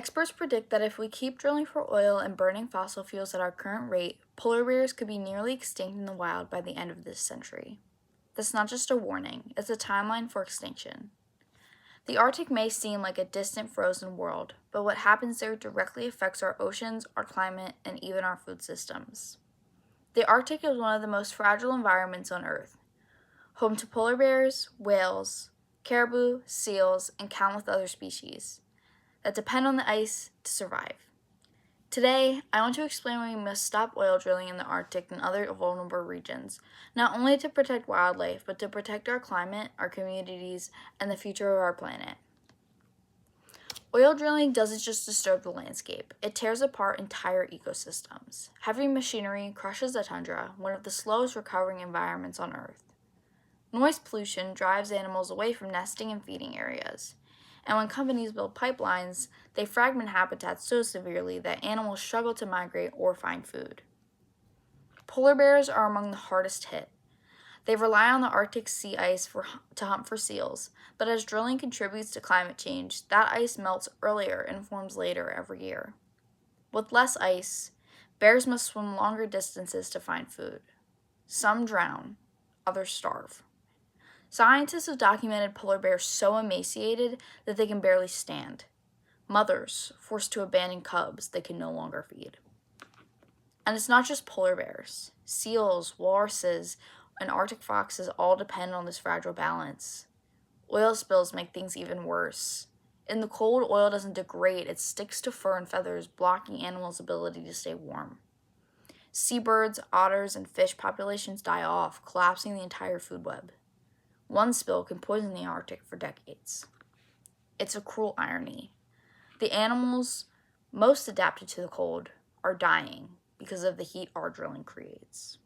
Experts predict that if we keep drilling for oil and burning fossil fuels at our current rate, polar bears could be nearly extinct in the wild by the end of this century. That's not just a warning, it's a timeline for extinction. The Arctic may seem like a distant frozen world, but what happens there directly affects our oceans, our climate, and even our food systems. The Arctic is one of the most fragile environments on Earth, home to polar bears, whales, caribou, seals, and countless other species that depend on the ice to survive. Today, I want to explain why we must stop oil drilling in the Arctic and other vulnerable regions, not only to protect wildlife, but to protect our climate, our communities, and the future of our planet. Oil drilling doesn't just disturb the landscape, it tears apart entire ecosystems. Heavy machinery crushes the tundra, one of the slowest recovering environments on Earth. Noise pollution drives animals away from nesting and feeding areas. And when companies build pipelines, they fragment habitats so severely that animals struggle to migrate or find food. Polar bears are among the hardest hit. They rely on the Arctic sea ice to hunt for seals, but as drilling contributes to climate change, that ice melts earlier and forms later every year. With less ice, bears must swim longer distances to find food. Some drown, others starve. Scientists have documented polar bears so emaciated that they can barely stand. Mothers forced to abandon cubs they can no longer feed. And it's not just polar bears. Seals, walruses, and Arctic foxes all depend on this fragile balance. Oil spills make things even worse. In the cold, oil doesn't degrade, it sticks to fur and feathers, blocking animals' ability to stay warm. Seabirds, otters, and fish populations die off, collapsing the entire food web. One spill can poison the Arctic for decades. It's a cruel irony. The animals most adapted to the cold are dying because of the heat our drilling creates.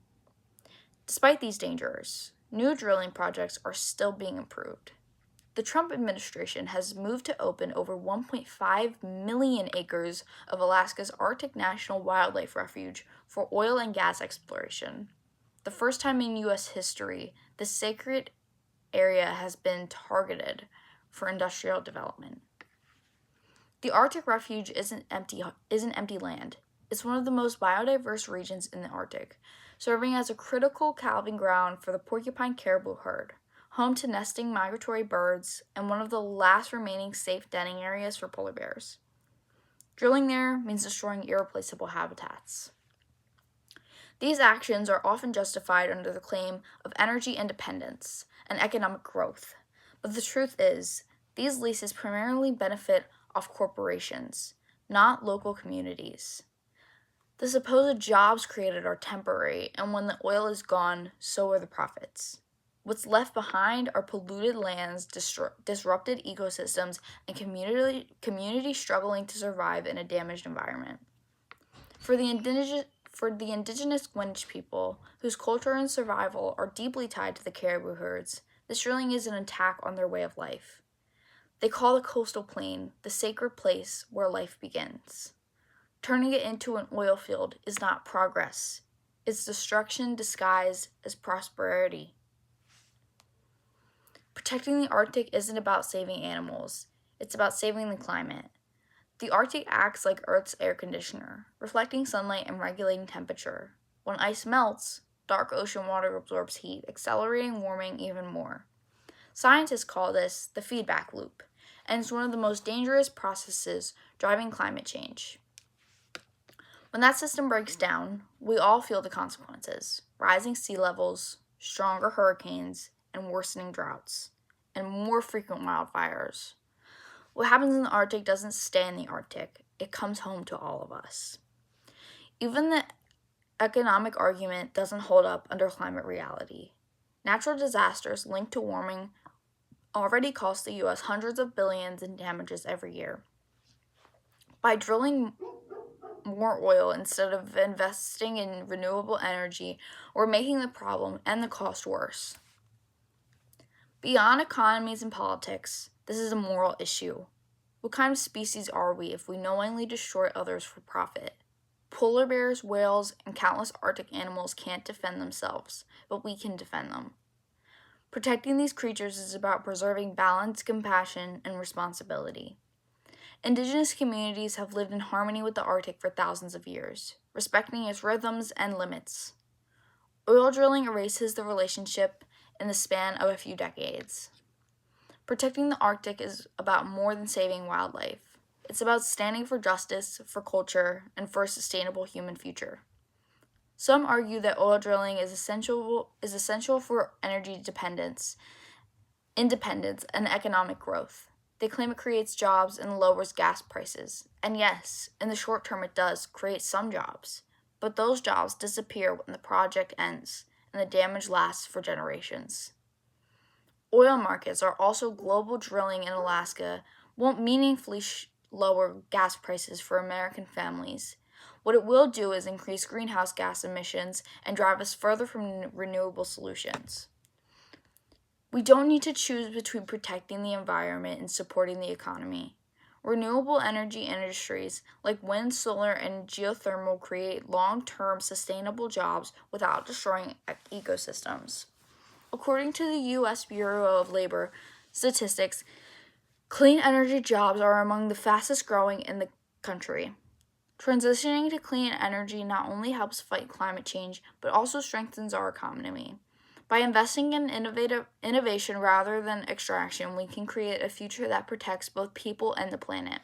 Despite these dangers, new drilling projects are still being improved. The Trump administration has moved to open over 1.5 million acres of Alaska's Arctic National Wildlife Refuge for oil and gas exploration. The first time in U.S. history, the sacred area has been targeted for industrial development. The Arctic Refuge isn't empty land. It's one of the most biodiverse regions in the Arctic, serving as a critical calving ground for the porcupine caribou herd, home to nesting migratory birds, and one of the last remaining safe denning areas for polar bears. Drilling there means destroying irreplaceable habitats. These actions are often justified under the claim of energy independence and economic growth, but the truth is, these leases primarily benefit off corporations, not local communities. The supposed jobs created are temporary, and when the oil is gone, so are the profits. What's left behind are polluted lands, disrupted ecosystems, and community struggling to survive in a damaged environment. For the indigenous Gwinnett people, whose culture and survival are deeply tied to the caribou herds, this drilling is an attack on their way of life. They call the coastal plain the sacred place where life begins. Turning it into an oil field is not progress. It's destruction disguised as prosperity. Protecting the Arctic isn't about saving animals. It's about saving the climate. The Arctic acts like Earth's air conditioner, reflecting sunlight and regulating temperature. When ice melts, dark ocean water absorbs heat, accelerating warming even more. Scientists call this the feedback loop, and it's one of the most dangerous processes driving climate change. When that system breaks down, we all feel the consequences: rising sea levels, stronger hurricanes, and worsening droughts, and more frequent wildfires. What happens in the Arctic doesn't stay in the Arctic. It comes home to all of us. Even the economic argument doesn't hold up under climate reality. Natural disasters linked to warming already cost the U.S. hundreds of billions in damages every year. By drilling more oil instead of investing in renewable energy, we're making the problem and the cost worse. Beyond economies and politics, this is a moral issue. What kind of species are we if we knowingly destroy others for profit? Polar bears, whales, and countless Arctic animals can't defend themselves, but we can defend them. Protecting these creatures is about preserving balance, compassion, and responsibility. Indigenous communities have lived in harmony with the Arctic for thousands of years, respecting its rhythms and limits. Oil drilling erases the relationship in the span of a few decades. Protecting the Arctic is about more than saving wildlife. It's about standing for justice, for culture, and for a sustainable human future. Some argue that oil drilling is essential for energy independence, and economic growth. They claim it creates jobs and lowers gas prices. And yes, in the short term it does create some jobs, but those jobs disappear when the project ends and the damage lasts for generations. Oil markets are also global. Drilling in Alaska won't meaningfully lower gas prices for American families. What it will do is increase greenhouse gas emissions and drive us further from renewable solutions. We don't need to choose between protecting the environment and supporting the economy. Renewable energy industries like wind, solar, and geothermal create long-term sustainable jobs without destroying ecosystems. According to the U.S. Bureau of Labor Statistics, clean energy jobs are among the fastest growing in the country. Transitioning to clean energy not only helps fight climate change, but also strengthens our economy. By investing in innovation rather than extraction, we can create a future that protects both people and the planet.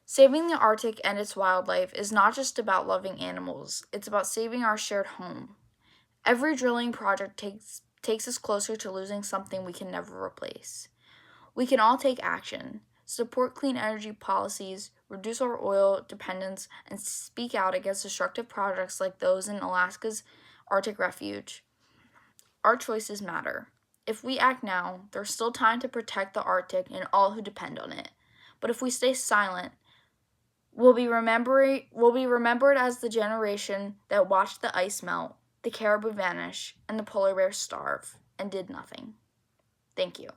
Saving the Arctic and its wildlife is not just about loving animals, it's about saving our shared home. Every drilling project takes us closer to losing something we can never replace. We can all take action, support clean energy policies, reduce our oil dependence, and speak out against destructive projects like those in Alaska's Arctic Refuge. Our choices matter. If we act now, there's still time to protect the Arctic and all who depend on it. But if we stay silent, we'll be remembered as the generation that watched the ice melt, the caribou vanish, and the polar bears starve, and did nothing. Thank you.